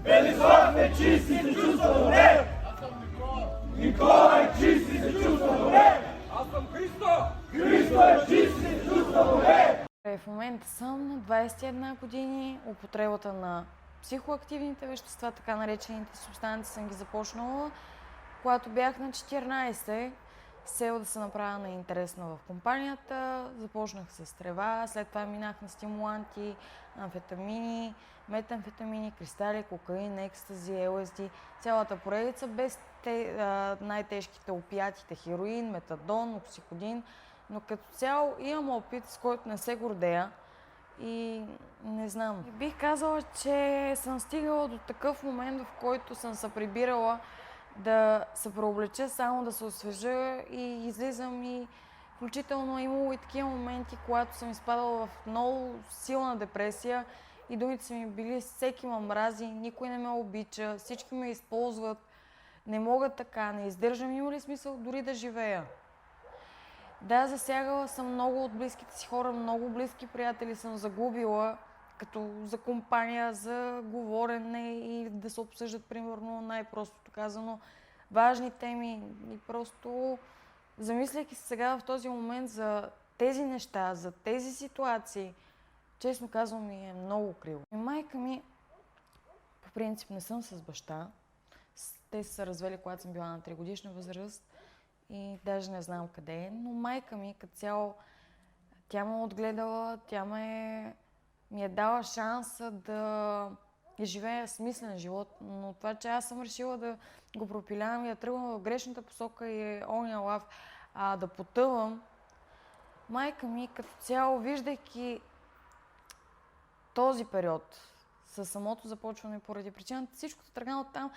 Велислав е чист и се чувства добре! Аз съм Никола! Никола е чист и се чувства добре! Аз съм Христо! Христо е чист и се чувства добре! В момента съм на 21 години. Употребата на психоактивните вещества, така наречените субстанции, съм ги започнала, когато бях на 14. С цел да се направя на интересна в компанията. Започнах с трева, след това минах на стимуланти, амфетамини, метамфетамини, кристали, кокаин, екстази, ЛСД, цялата поредица, без най-тежките опиатите, хероин, метадон, оксикодин. Но като цяло имам опит, с който не се гордея и не знам. Бих казала, че съм стигала до такъв момент, в който съм се прибирала да се преоблеча, само да се освежа и излизам, и включително имало и такива моменти, когато съм изпадала в много силна депресия и думите са ми били: всеки ме мрази, никой не ме обича, всички ме използват, не мога така, не издържам, има ли смисъл дори да живея? Да, засягала съм много от близките си хора, много близки приятели съм загубила, като за компания, за говорене и да се обсъждат, примерно, най-простото казано, важни теми. И просто, замисляйки се сега в този момент за тези неща, за тези ситуации, честно казвам, ми е много криво. Майка ми, по принцип, не съм с баща. Те са се развели, когато съм била на 3-годишна възраст и даже не знам къде е, но майка ми като цяло, тя ме отгледала, тя ми е дала шанса да живея смислен живот, но това, че аз съм решила да го пропилявам и да тръгвам в грешната посока и е all in love, да потъвам, майка ми като цяло, виждайки този период със самото започване поради причината, всичко тръгна от там,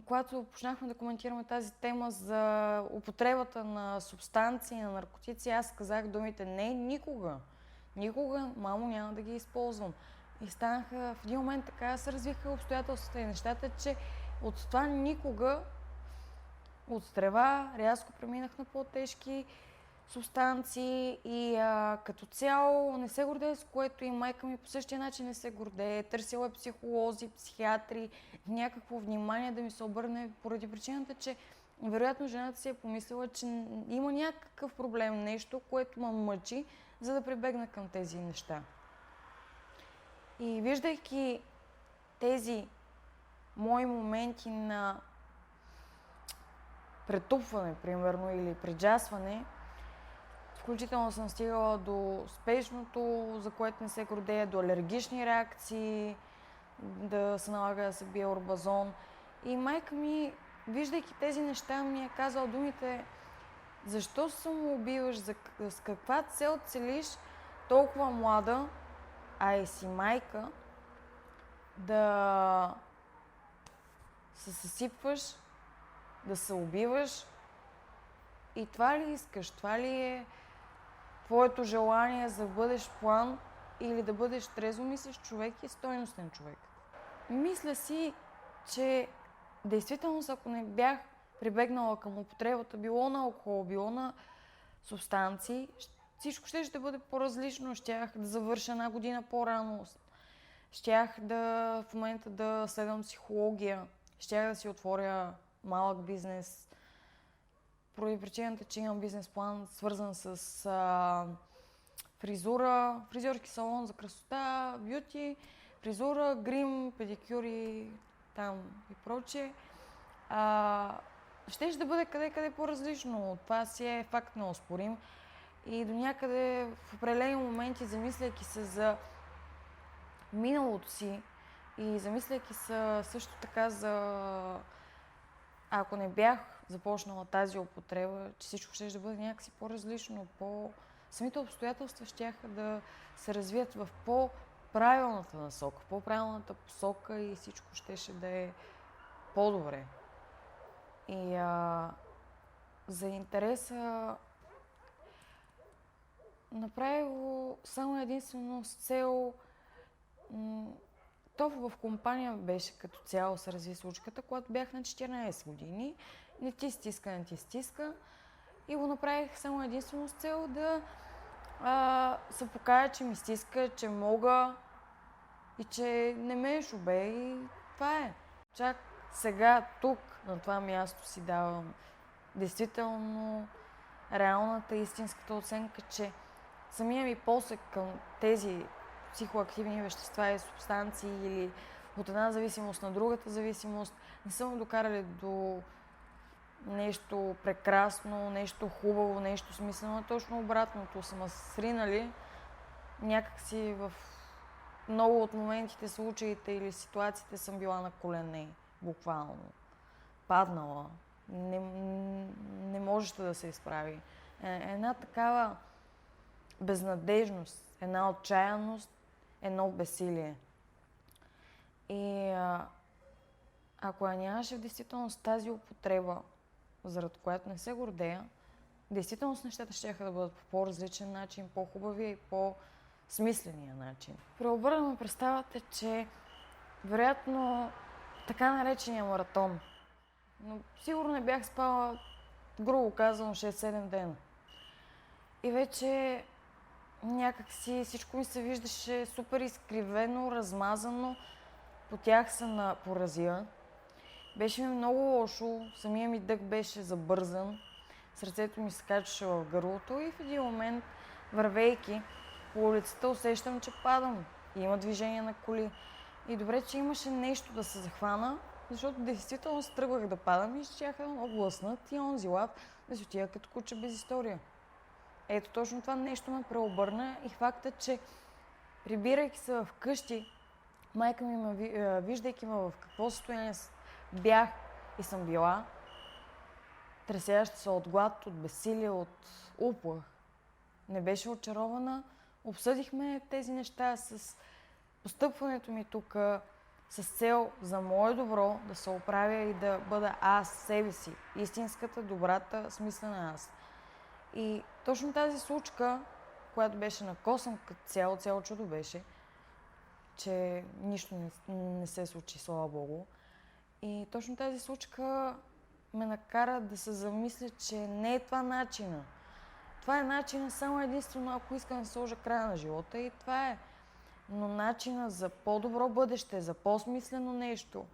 когато почнахме да коментираме тази тема за употребата на субстанции, на наркотици, аз казах думите: не, никога. Никога, мамо, няма да ги използвам. И станаха в един момент така, се развиха обстоятелствата и нещата, че от това никога, от трева, рязко преминах на по-тежки субстанции и като цяло не се гордея с което, и майка ми по същия начин не се гордее. Търсила е психолози, психиатри, някакво внимание да ми се обърне, поради причината, че вероятно жената си е помислила, че има някакъв проблем, нещо, което ме мъчи, за да прибегна към тези неща. И виждайки тези мои моменти на претупване, примерно, или преджасване, включително съм стигала до спешното, за което не се гордея, до алергични реакции, да се налага да се бие орбазон. И майка ми, виждайки тези неща, ми е казала думите: защо се самоубиваш, с каква цел целиш толкова млада, а и си майка, да се съсипваш, да се убиваш? И това ли искаш? Това ли е твоето желание за да бъдеш план или да бъдеш трезвомислещ човек и стойностен човек? Мисля си, че действително, ако не бях прибегнала към употребата, било на алкохол, било на субстанции, всичко ще бъде по-различно. Щях да завърша 1 година по-рано. Щях в момента да следвам психология. Щях да си отворя малък бизнес. Поради причината, че имам бизнес план, свързан с фризура, фризьорски салон за красота, бюти, фризура, грим, педикюри, там и прочее. Щеше да бъде къде по-различно. Това си е факт неоспорим. И до някъде в определени моменти, замисляйки се за миналото си и замисляйки се също така за, ако не бях започнала тази употреба, че всичко ще да бъде някакси по-различно, самите обстоятелства щяха да се развият в по-правилната насока, по-правилната посока и всичко щеше да е по-добре. И за интереса направих го само единствено с цел, то в компания беше като цяло се разви случката, когато бях на 14 години. Не ти стиска. И го направих само единствено с цел да се покажа, че ми стиска, че мога и че не ме шубе. И това е. Чак сега, тук, на това място си давам действително реалната, истинската оценка, че самия ми посек към тези психоактивни вещества и субстанции или от една зависимост на другата зависимост не са ме докарали до нещо прекрасно, нещо хубаво, нещо смислено, точно обратното са ме сринали някакси в много от моментите, случаите или ситуациите съм била на колене, буквално. Паднала. Не можете да се изправи. Една такава безнадежност, една отчаяност, едно безсилие. И ако я нямаше в действителност тази употреба, заради която не се гордея, в действителност нещата щяха да бъдат по по-различен начин, по-хубавия и по-смисления начин. Преобърнаме представата, че вероятно така наречения маратон, но сигурно не бях спала, грубо казвам, 6-7 дена. И вече някакси всичко ми се виждаше супер изкривено, размазано. Потях се на поразия. Беше ми много лошо, самия ми дъх беше забързан. Сърцето ми се качваше в гърлото и в един момент, вървейки по улицата, усещам, че падам. И има движение на коли. И добре, че имаше нещо да се захвана, защото действително тръгвах да падам и щяха много блъснат и онзи лав да си отида като куче без история. Ето точно това нещо ме преобърна и факта, че прибирайки се в къщи, майка ми, виждайки ме в какво състояние бях и съм била, тресяща се от глад, от безсилие, от уплах. Не беше очарована. Обсъдихме тези неща с постъпването ми тук, с цел за мое добро да се оправя и да бъда аз себе си. Истинската, добрата, смислена аз. И точно тази случка, която беше на косъм като цяло чудо беше, че нищо не се случи, слава Богу. И точно тази случка ме накара да се замисля, че не е това начина. Това е начина само единствено, ако искам да сложа края на живота и това е. Но начина за по-добро бъдеще, за по-смислено нещо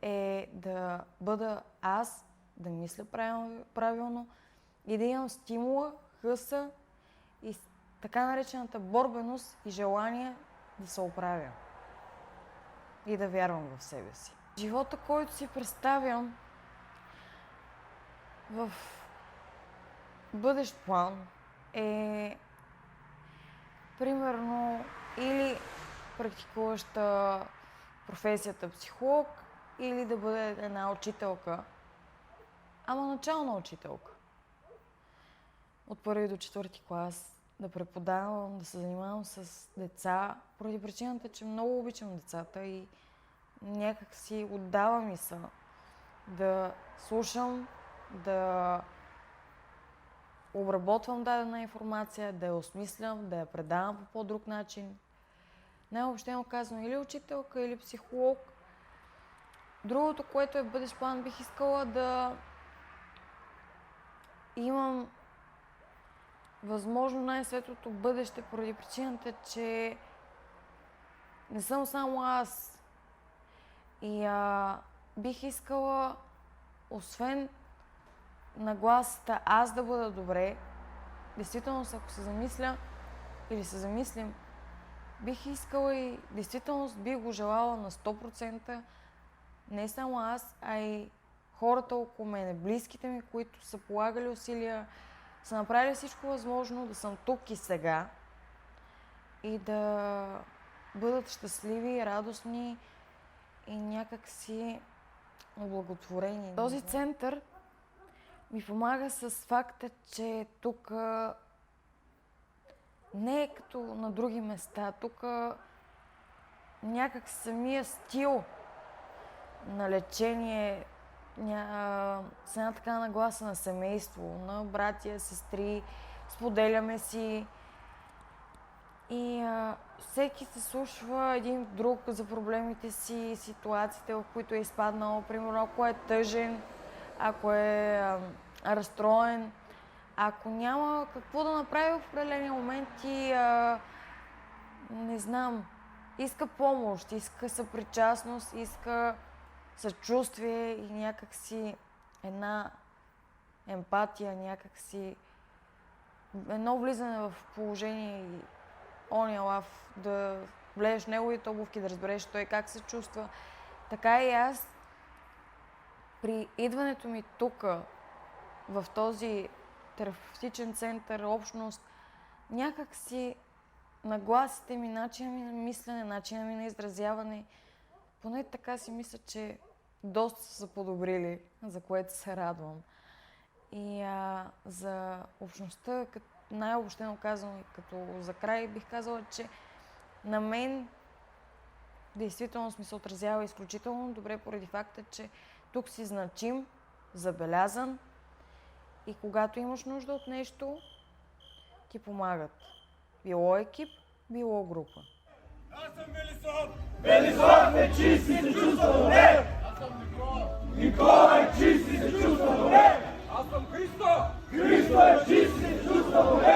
е да бъда аз, да мисля правилно и да имам стимула, хъса и така наречената борбеност и желание да се оправя и да вярвам в себе си. Живота, който си представям в бъдещ план е примерно или практикуваща професията психолог, или да бъде една учителка, ама начална учителка. От 1 до 4 клас да преподавам, да се занимавам с деца, поради причината, че много обичам децата и някак си отдава ми се да слушам, да обработвам дадена информация, да я осмислям, да я предавам по по-друг начин. Най-общо казвам или учителка, или психолог. Другото, което е бъдещ план, бих искала да имам възможно най-светлото бъдеще, поради причината, че не съм само аз. И бих искала, освен нагласата аз да бъда добре, действително, ако се замисля или се замислим, бих искала и действително бих го желала на 100%, не само аз, а и хората около мене, близките ми, които са полагали усилия, са направили всичко възможно да съм тук и сега и да бъдат щастливи, радостни и някак си облаготворени. Този център ми помага с факта, че тук не е като на други места. Тук някак самия стил на лечение, с една така нагласа на семейство, на братия, сестри, споделяме си и всеки се слушва един друг за проблемите си, ситуациите, в които е изпаднал. Примерно, ако е тъжен, ако е разстроен, ако няма какво да направи в определени моменти, не знам, иска помощ, иска съпричастност, иска съчувствие и някакси една емпатия, някакси едно влизане в положение и ония лав, да влезеш в неговите обувки, да разбереш той как се чувства. Така и аз при идването ми тук, в този терапевтичен център, общност, някак си нагласите ми, начина ми на мислене, начина ми на изразяване, поне така си мисля, че доста са подобрили, за което се радвам. И за общността, най-обобщено казано и като за край, бих казала, че на мен действително ми се отразява изключително добре поради факта, че тук си значим, забелязан и когато имаш нужда от нещо, ти помагат. Било екип, било група. Аз съм Велислав! Велислав е чист и се чувства добре! Аз съм Никола! Никола е чист и се чувства добре! Аз съм Христо! Христо е чист и се чувства добре!